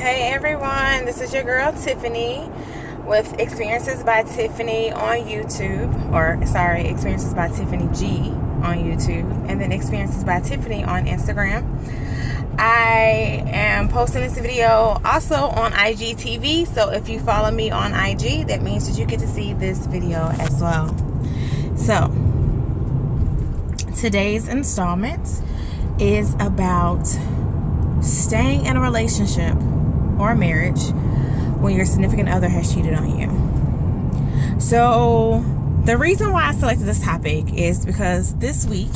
Hey everyone, this is your girl Tiffany with Experiences by Tiffany on YouTube, Experiences by Tiffany G on YouTube, and then Experiences by Tiffany on Instagram. I am posting this video also on IGTV, so if you follow me on IG, that means that you get to see this video as well. So, today's installment is about staying in a relationship or marriage when your significant other has cheated on you. So the reason why I selected this topic is because this week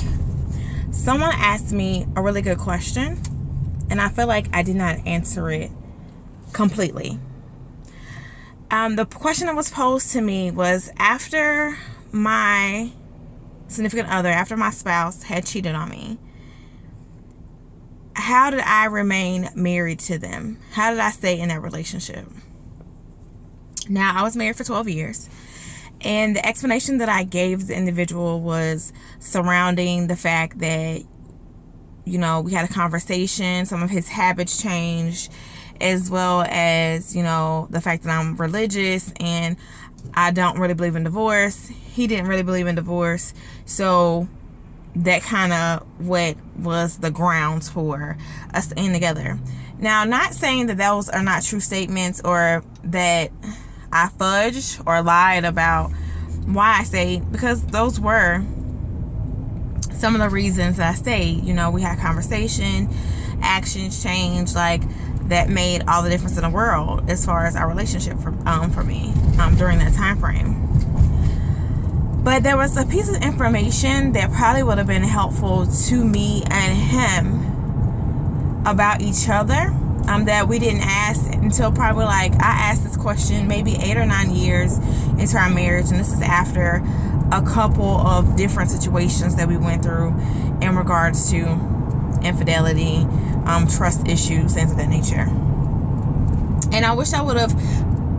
someone asked me a really good question and I feel like I did not answer it completely. The question that was posed to me was, after my significant other, after my spouse had cheated on me, how did I remain married to them? How did I stay in that relationship? Now, I was married for 12 years, and the explanation that I gave the individual was surrounding the fact that, we had a conversation, some of his habits changed, as well as, the fact that I'm religious and I don't really believe in divorce. He didn't really believe in divorce, so that kind of what was the grounds for us staying together. Now, not saying that those are not true statements or that I fudged or lied about why I stayed, because those were some of the reasons that I stayed. We had conversation, actions changed, like that made all the difference in the world as far as our relationship for me during that time frame. But there was a piece of information that probably would have been helpful to me and him about each other that we didn't ask until probably I asked this question maybe 8 or 9 years into our marriage. And this is after a couple of different situations that we went through in regards to infidelity, trust issues, things of that nature. And I wish I would have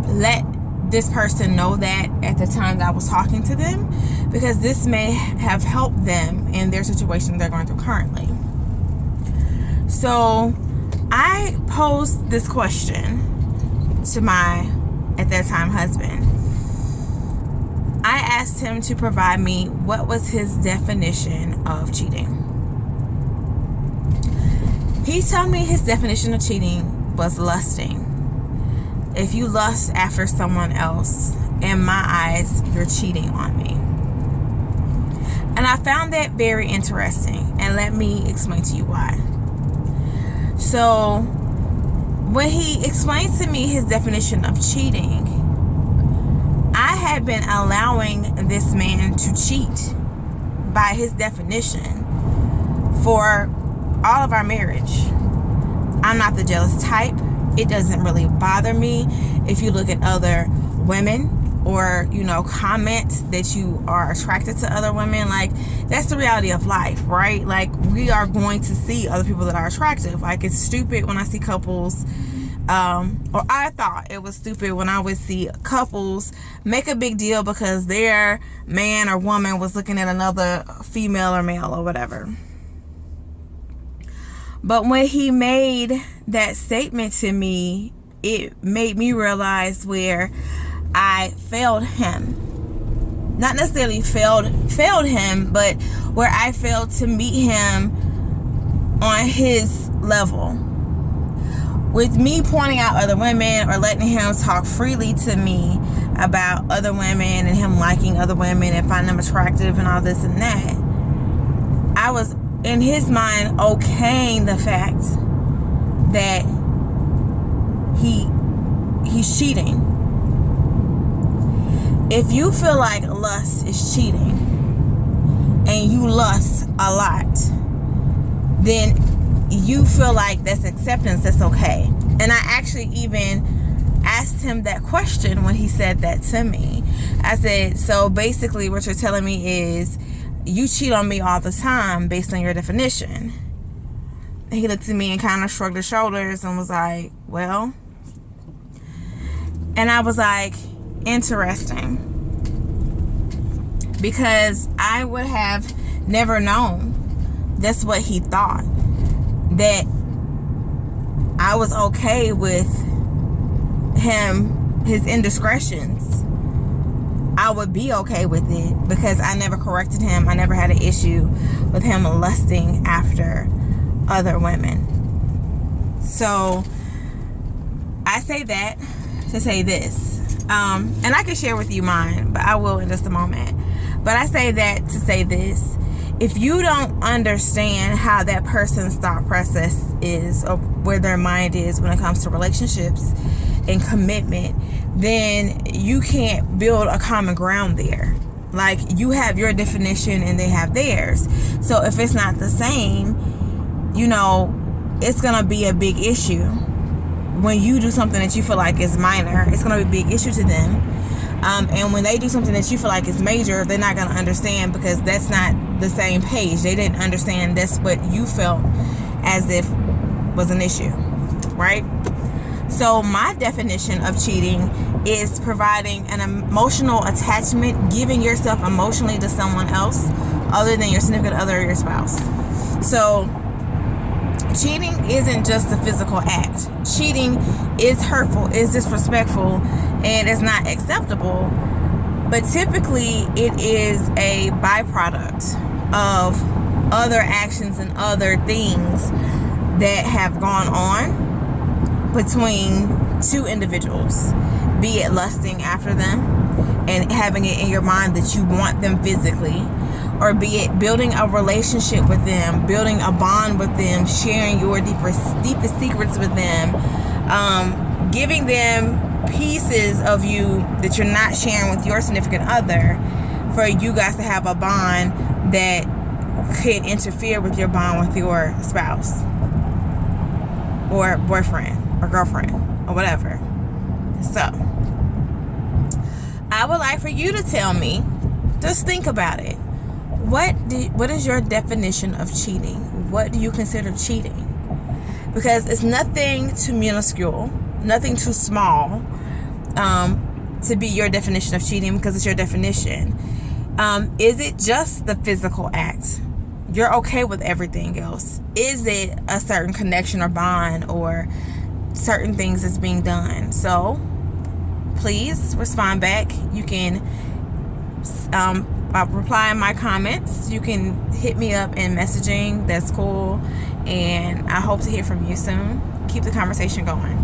let this person know that at the time that I was talking to them, because this may have helped them in their situation they're going through currently. So I posed this question to my, at that time, husband. I asked him to provide me what was his definition of cheating. He told me his definition of cheating was lusting. If you lust after someone else, in my eyes, you're cheating on me. And I found that very interesting. And let me explain to you why. So, when he explained to me his definition of cheating, I had been allowing this man to cheat by his definition for all of our marriage. I'm not the jealous type. It doesn't really bother me if you look at other women or, comment that you are attracted to other women. That's the reality of life, right? We are going to see other people that are attractive. It's stupid when I see couples, or I thought it was stupid when I would see couples make a big deal because their man or woman was looking at another female or male or whatever. But when he made that statement to me, it made me realize where I failed him. Not necessarily failed him, but where I failed to meet him on his level. With me pointing out other women or letting him talk freely to me about other women and him liking other women and finding them attractive and all this and that, I was, in his mind, okaying the fact that he's cheating. If you feel like lust is cheating and you lust a lot, then you feel like that's acceptance, that's okay. And I actually even asked him that question when he said that to me. I said, so basically what you're telling me is you cheat on me all the time based on your definition. And he looked at me and kind of shrugged his shoulders and was like, well. And I was like, interesting. Because I would have never known that's what he thought. That I was okay with his indiscretions. I would be okay with it because I never corrected him. I never had an issue with him lusting after other women. So I say that to say this, and I can share with you mine, but I will in just a moment. But I say that to say this: if you don't understand how that person's thought process is, or where their mind is when it comes to relationships and commitment, then you can't build a common ground there. Like, you have your definition and they have theirs. So if it's not the same, you know, it's gonna be a big issue. When you do something that you feel like is minor, it's gonna be a big issue to them. And when they do something that you feel like is major, they're not gonna understand, because that's not the same page. They didn't understand that's what you felt as if was an issue, right? So my definition of cheating is providing an emotional attachment, giving yourself emotionally to someone else other than your significant other or your spouse. So cheating isn't just a physical act. Cheating is hurtful, is disrespectful, and is not acceptable. But typically it is a byproduct of other actions and other things that have gone on between two individuals, be it lusting after them and having it in your mind that you want them physically, or be it building a relationship with them, building a bond with them, sharing your deepest secrets with them, giving them pieces of you that you're not sharing with your significant other, for you guys to have a bond that could interfere with your bond with your spouse or boyfriend or girlfriend or whatever. So I would like for you to tell me, just think about it. What is your definition of cheating? What do you consider cheating? Because it's nothing too minuscule, nothing too small to be your definition of cheating, because it's your definition. Is it just the physical act? You're okay with everything else. Is it a certain connection or bond or certain things that's being done? So please respond back. You can reply in my comments. You can hit me up in messaging. That's cool. And I hope to hear from you soon. Keep the conversation going.